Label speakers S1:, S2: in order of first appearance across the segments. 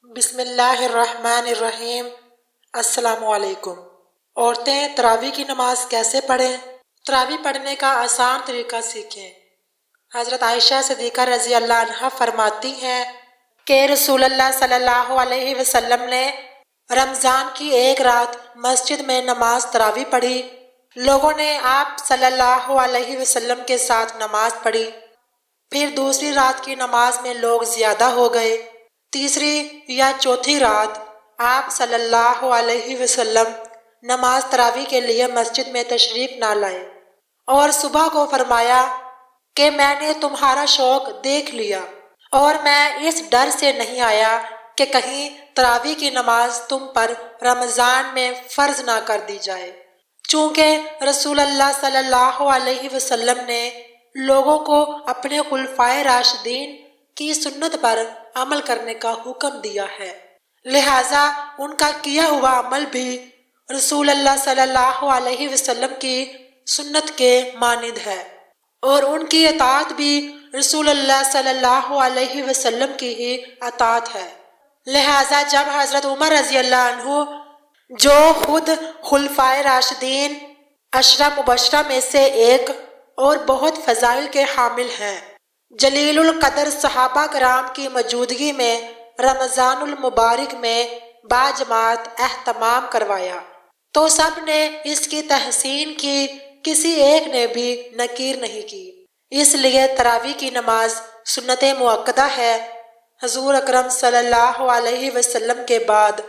S1: بسم اللہ الرحمن الرحیم۔ السلام علیکم۔ عورتیں تراویح کی نماز کیسے پڑھیں؟ تراویح پڑھنے کا آسان طریقہ سیکھیں۔ حضرت عائشہ صدیقہ رضی اللہ عنہا فرماتی ہیں کہ رسول اللہ صلی اللہ علیہ وسلم نے رمضان کی ایک رات مسجد میں نماز تراویح پڑھی۔ لوگوں نے آپ صلی اللہ علیہ وسلم کے ساتھ نماز پڑھی۔ پھر دوسری رات کی نماز میں لوگ زیادہ ہو گئے۔ تیسری یا چوتھی رات آپ صلی اللہ علیہ وسلم نماز تراویح کے لیے مسجد میں تشریف نہ لائے اور صبح کو فرمایا کہ میں نے تمہارا شوق دیکھ لیا اور میں اس ڈر سے نہیں آیا کہ کہیں تراویح کی نماز تم پر رمضان میں فرض نہ کر دی جائے، چونکہ رسول اللہ صلی اللہ علیہ وسلم نے لوگوں کو اپنے خلفائے راشدین کی سنت پر عمل کرنے کا حکم دیا ہے، لہٰذا ان کا کیا ہوا عمل بھی رسول اللہ صلی اللہ علیہ وسلم کی سنت کے مانند ہے اور ان کی اطاعت بھی رسول اللہ صلی اللہ علیہ وسلم کی ہی اطاعت ہے۔ لہٰذا جب حضرت عمر رضی اللہ عنہ، جو خود خلفائے راشدین 10 مبشرہ میں سے ایک اور بہت فضائل کے حامل ہیں، جلیل القدر صحابہ کرام کی موجودگی میں رمضان المبارک میں باجماعت اہتمام کروایا تو سب نے اس کی تحسین کی، کسی ایک نے بھی نکیر نہیں کی۔ اس لیے تراویح کی نماز سنت مؤکدہ ہے۔ حضور اکرم صلی اللہ علیہ وسلم کے بعد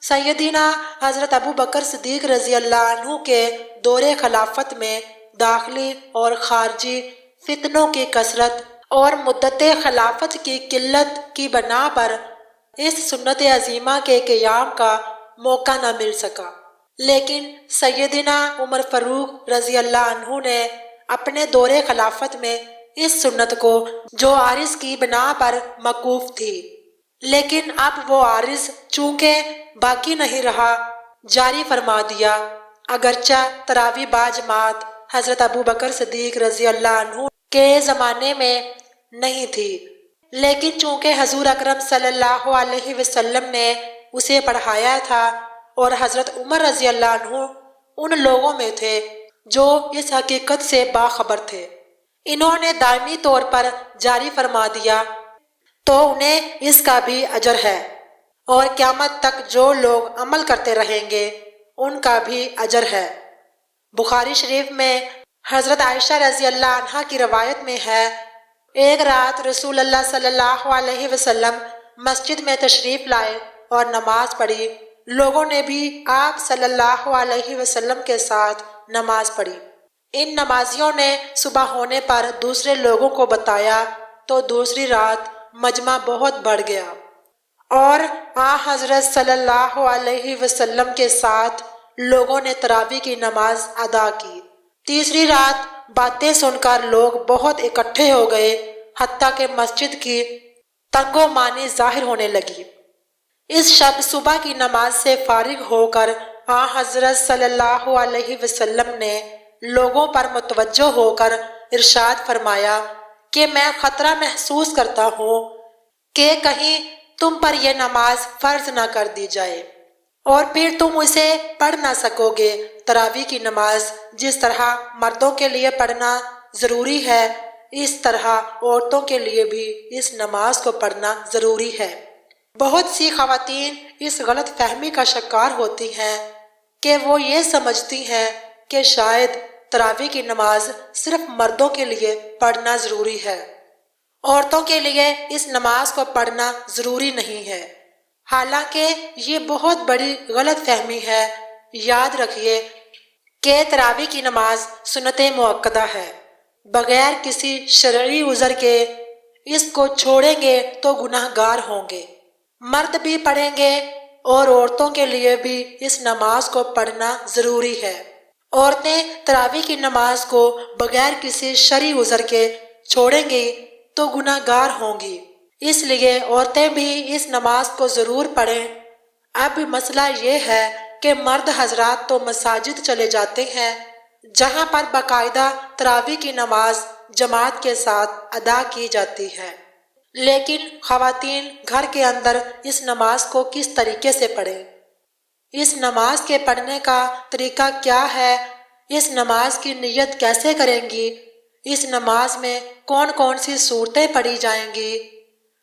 S1: سیدنا حضرت ابو بکر صدیق رضی اللہ عنہ کے دور خلافت میں داخلی اور خارجی فتنوں کی کثرت اور مدت خلافت کی قلت کی بنا پر اس سنت عظیمہ کے قیام کا موقع نہ مل سکا، لیکن سیدنا عمر فاروق رضی اللہ عنہ نے اپنے دور خلافت میں اس سنت کو، جو عارض کی بنا پر موقوف تھی، لیکن اب وہ عارض چونکہ باقی نہیں رہا، جاری فرما دیا۔ اگرچہ تراویح باجماعت حضرت ابو بکر صدیق رضی اللہ عنہ کے زمانے میں نہیں تھی، لیکن چونکہ حضور اکرم صلی اللہ علیہ وسلم نے اسے پڑھایا تھا اور حضرت عمر رضی اللہ عنہ ان لوگوں میں تھے جو اس حقیقت سے باخبر تھے، انہوں نے دائمی طور پر جاری فرما دیا تو انہیں اس کا بھی اجر ہے، اور قیامت تک جو لوگ عمل کرتے رہیں گے ان کا بھی اجر ہے۔ بخاری شریف میں حضرت عائشہ رضی اللہ عنہا کی روایت میں ہے، ایک رات رسول اللہ صلی اللہ علیہ وسلم مسجد میں تشریف لائے اور نماز پڑھی۔ لوگوں نے بھی آپ صلی اللہ علیہ وسلم کے ساتھ نماز پڑھی۔ ان نمازیوں نے صبح ہونے پر دوسرے لوگوں کو بتایا تو دوسری رات مجمع بہت بڑھ گیا اور حضرت صلی اللہ علیہ وسلم کے ساتھ لوگوں نے تراویح کی نماز ادا کی۔ تیسری رات باتیں سن کر لوگ بہت اکٹھے ہو گئے، حتیٰ کہ مسجد کی تنگ و مانی ظاہر ہونے لگی۔ اس شب صبح کی نماز سے فارغ ہو کر حضرت صلی اللہ علیہ وسلم نے لوگوں پر متوجہ ہو کر ارشاد فرمایا کہ میں خطرہ محسوس کرتا ہوں کہ کہیں تم پر یہ نماز فرض نہ کر دی جائے اور پھر تم اسے پڑھ نہ سکو گے۔ تراویح کی نماز جس طرح مردوں کے لیے پڑھنا ضروری ہے، اس طرح عورتوں کے لیے بھی اس نماز کو پڑھنا ضروری ہے۔ بہت سی خواتین اس غلط فہمی کا شکار ہوتی ہیں کہ وہ یہ سمجھتی ہیں کہ شاید تراویح کی نماز صرف مردوں کے لیے پڑھنا ضروری ہے، عورتوں کے لیے اس نماز کو پڑھنا ضروری نہیں ہے۔ حالانکہ یہ بہت بڑی غلط فہمی ہے۔ یاد رکھیے کہ تراویح کی نماز سنت مؤکدہ ہے، بغیر کسی شرعی عذر کے اس کو چھوڑیں گے تو گناہ گار ہوں گے۔ مرد بھی پڑھیں گے اور عورتوں کے لیے بھی اس نماز کو پڑھنا ضروری ہے۔ عورتیں تراویح کی نماز کو بغیر کسی شرعی عذر کے چھوڑیں گی تو گناہ گار ہوں گی، اس لیے عورتیں بھی اس نماز کو ضرور پڑھیں۔ اب مسئلہ یہ ہے کہ مرد حضرات تو مساجد چلے جاتے ہیں جہاں پر باقاعدہ تراویح کی نماز جماعت کے ساتھ ادا کی جاتی ہے، لیکن خواتین گھر کے اندر اس نماز کو کس طریقے سے پڑھیں؟ اس نماز کے پڑھنے کا طریقہ کیا ہے؟ اس نماز کی نیت کیسے کریں گی؟ اس نماز میں کون کون سی صورتیں پڑھی جائیں گی؟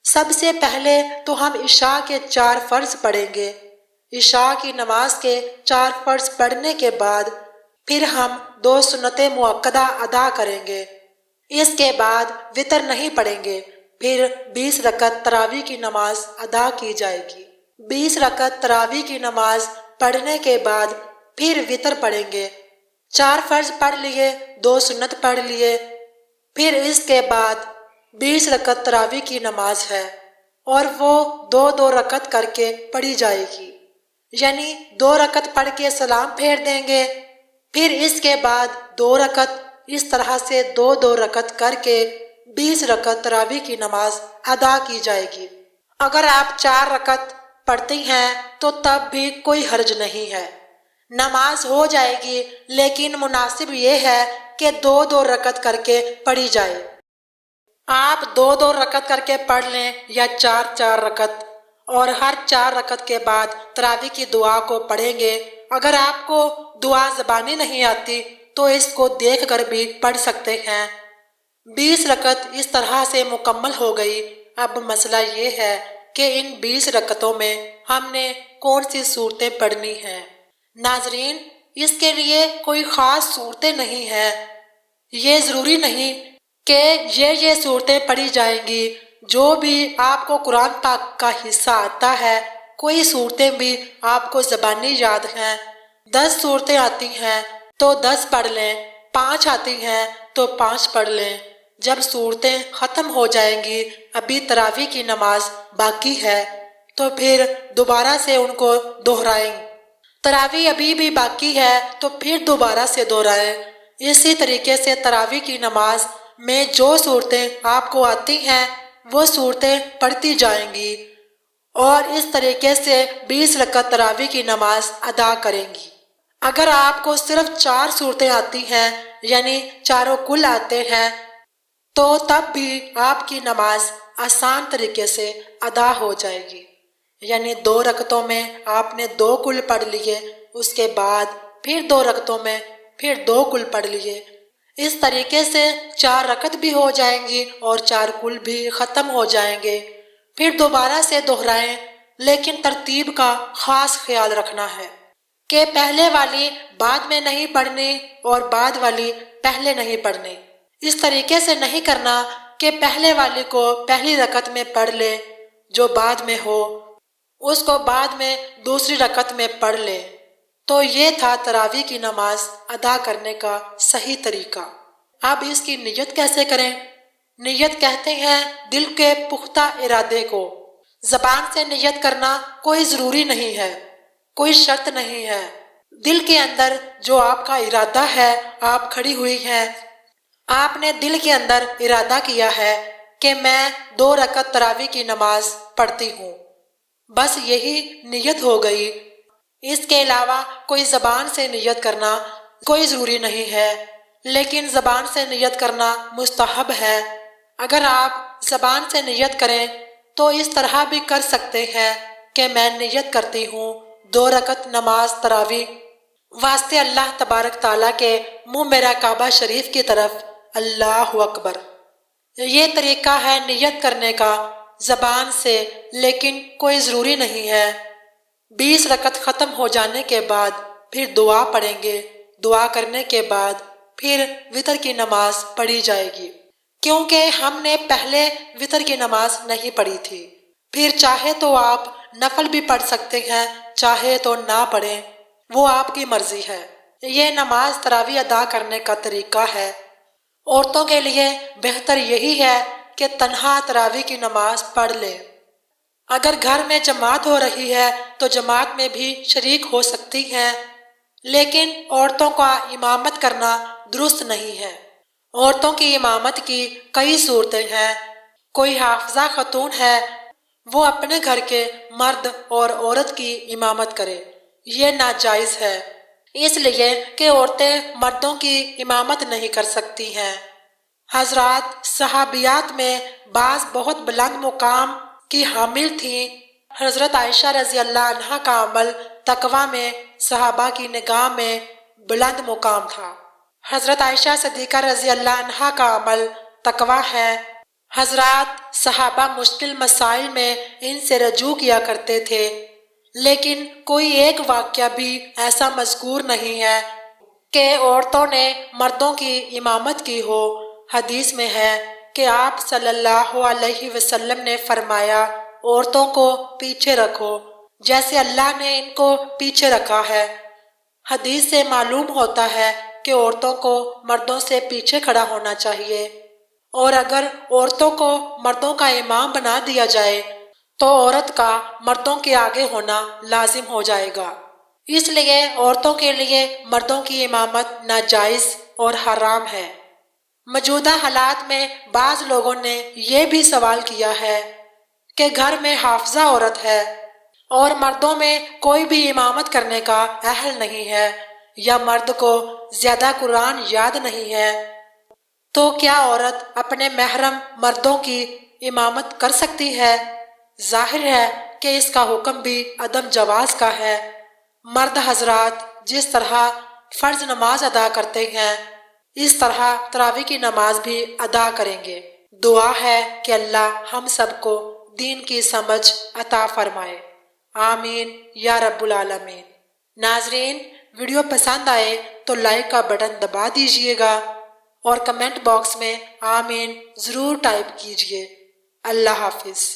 S1: سب سے پہلے تو ہم عشاء کے 4 فرض پڑھیں گے۔ عشاء کی نماز کے 4 فرض پڑھنے کے بعد پھر ہم 2 سنت مؤکدہ ادا کریں گے۔ اس کے بعد وتر نہیں پڑھیں گے، پھر 20 رکعت تراویح کی نماز ادا کی جائے گی۔ 20 رکعت تراویح کی نماز پڑھنے کے بعد پھر وتر پڑھیں گے۔ 4 فرض پڑھ لیے، 2 سنت پڑھ لیے، پھر اس کے بعد 20 رکعت تراویح کی نماز ہے اور وہ 2 رکعت کر کے پڑھی جائے گی، یعنی 2 رکعت پڑھ کے سلام پھیر دیں گے، پھر اس کے بعد 2 رکعت، اس طرح سے 2 رکعت کر کے 20 رکعت تراویح کی نماز ادا کی جائے گی۔ اگر آپ 4 رکعت پڑھتی ہیں تو تب بھی کوئی حرج نہیں ہے، نماز ہو جائے گی، لیکن مناسب یہ ہے کہ 2 رکعت کر کے پڑھی جائے۔ آپ 2 رکعت کر کے پڑھ لیں یا 4 رکعت، اور ہر 4 رکعت کے بعد تراویح کی دعا کو پڑھیں گے۔ اگر آپ کو دعا زبانی نہیں آتی تو اس کو دیکھ کر بھی پڑھ سکتے ہیں۔ 20 رکعت اس طرح سے مکمل ہو گئی۔ اب مسئلہ یہ ہے کہ ان 20 رکعتوں میں ہم نے کون سی صورتیں پڑھنی ہیں۔ ناظرین، اس کے لیے کوئی خاص صورتیں نہیں ہیں، یہ ضروری نہیں کہ یہ صورتیں پڑھی جائیں گی۔ جو بھی آپ کو قرآن پاک کا حصہ آتا ہے، کوئی صورتیں بھی آپ کو زبانی یاد ہیں، 10 صورتیں آتی ہیں تو 10 پڑھ لیں، 5 آتی ہیں تو 5 پڑھ لیں۔ جب صورتیں ختم ہو جائیں گی، ابھی تراویح کی نماز باقی ہے، تو پھر دوبارہ سے ان کو دہرائیں۔ تراویح ابھی بھی باقی ہے تو پھر دوبارہ سے دہرائیں۔ اسی طریقے سے تراویح کی نماز میں جو صورتیں آپ کو آتی ہیں وہ صورتیں پڑھتی جائیں گی، اور اس طریقے سے 20 رکعت تراویح کی نماز ادا کریں گی۔ اگر آپ کو صرف 4 صورتیں آتی ہیں، یعنی چاروں کل آتے ہیں، تو تب بھی آپ کی نماز آسان طریقے سے ادا ہو جائے گی، یعنی 2 رکعتوں میں آپ نے 2 کل پڑھ لیے، اس کے بعد پھر 2 رکعتوں میں پھر 2 کل پڑھ لیے۔ اس طریقے سے 4 رکعت بھی ہو جائیں گی اور 4 کل بھی ختم ہو جائیں گے۔ پھر دوبارہ سے دہرائیں، لیکن ترتیب کا خاص خیال رکھنا ہے کہ پہلے والی بعد میں نہیں پڑھنی اور بعد والی پہلے نہیں پڑھنی۔ اس طریقے سے نہیں کرنا کہ پہلے والی کو پہلی رکعت میں پڑھ لے، جو بعد میں ہو اس کو بعد میں دوسری رکعت میں پڑھ لے۔ تو یہ تھا تراویح کی نماز ادا کرنے کا صحیح طریقہ۔ اب اس کی نیت کیسے کریں؟ نیت کہتے ہیں دل کے پختہ ارادے کو۔ زبان سے نیت کرنا کوئی ضروری نہیں ہے، کوئی شرط نہیں ہے۔ دل کے اندر جو آپ کا ارادہ ہے، آپ کھڑی ہوئی ہیں، آپ نے دل کے اندر ارادہ کیا ہے کہ میں 2 رکعت تراویح کی نماز پڑھتی ہوں، بس یہی نیت ہو گئی۔ اس کے علاوہ کوئی زبان سے نیت کرنا کوئی ضروری نہیں ہے، لیکن زبان سے نیت کرنا مستحب ہے۔ اگر آپ زبان سے نیت کریں تو اس طرح بھی کر سکتے ہیں کہ میں نیت کرتی ہوں 2 رکعت نماز تراویح واسطے اللہ تبارک تعالیٰ کے منہ میرا کعبہ شریف کی طرف، اللہ اکبر۔ یہ طریقہ ہے نیت کرنے کا زبان سے، لیکن کوئی ضروری نہیں ہے۔ 20 رکعت ختم ہو جانے کے بعد پھر دعا پڑھیں گے، دعا کرنے کے بعد پھر وتر کی نماز پڑھی جائے گی، کیونکہ ہم نے پہلے وتر کی نماز نہیں پڑھی تھی۔ پھر چاہے تو آپ نفل بھی پڑھ سکتے ہیں، چاہے تو نہ پڑھیں، وہ آپ کی مرضی ہے۔ یہ نماز تراویح ادا کرنے کا طریقہ ہے۔ عورتوں کے لیے بہتر یہی ہے کہ تنہا تراویح کی نماز پڑھ لیں۔ اگر گھر میں جماعت ہو رہی ہے تو جماعت میں بھی شریک ہو سکتی ہیں، لیکن عورتوں کا امامت کرنا درست نہیں ہے۔ عورتوں کی امامت کی کئی صورتیں ہیں۔ کوئی حافظہ خاتون ہے، وہ اپنے گھر کے مرد اور عورت کی امامت کرے، یہ ناجائز ہے، اس لیے کہ عورتیں مردوں کی امامت نہیں کر سکتی ہیں۔ حضرات صحابیات میں بعض بہت بلند مقام کی حامل تھیں۔ حضرت عائشہ رضی اللہ عنہا کا عمل تقویٰ میں صحابہ کی نگاہ میں بلند مقام تھا۔ حضرت عائشہ صدیقہ رضی اللہ عنہا کا عمل تقویٰ ہے۔ حضرات صحابہ مشکل مسائل میں ان سے رجوع کیا کرتے تھے، لیکن کوئی ایک واقعہ بھی ایسا مذکور نہیں ہے کہ عورتوں نے مردوں کی امامت کی ہو۔ حدیث میں ہے کہ آپ صلی اللہ علیہ وسلم نے فرمایا، عورتوں کو پیچھے رکھو جیسے اللہ نے ان کو پیچھے رکھا ہے۔ حدیث سے معلوم ہوتا ہے کہ عورتوں کو مردوں سے پیچھے کھڑا ہونا چاہیے، اور اگر عورتوں کو مردوں کا امام بنا دیا جائے تو عورت کا مردوں کے آگے ہونا لازم ہو جائے گا۔ اس لیے عورتوں کے لیے مردوں کی امامت ناجائز اور حرام ہے۔ موجودہ حالات میں بعض لوگوں نے یہ بھی سوال کیا ہے کہ گھر میں حافظہ عورت ہے اور مردوں میں کوئی بھی امامت کرنے کا اہل نہیں ہے، یا مرد کو زیادہ قرآن یاد نہیں ہے، تو کیا عورت اپنے محرم مردوں کی امامت کر سکتی ہے؟ ظاہر ہے کہ اس کا حکم بھی عدم جواز کا ہے۔ مرد حضرات جس طرح فرض نماز ادا کرتے ہیں، اس طرح تراویح کی نماز بھی ادا کریں گے۔ دعا ہے کہ اللہ ہم سب کو دین کی سمجھ عطا فرمائے، آمین یا رب العالمین۔ ناظرین، ویڈیو پسند آئے تو لائک کا بٹن دبا دیجئے گا اور کمنٹ باکس میں آمین ضرور ٹائپ کیجئے۔ اللہ حافظ۔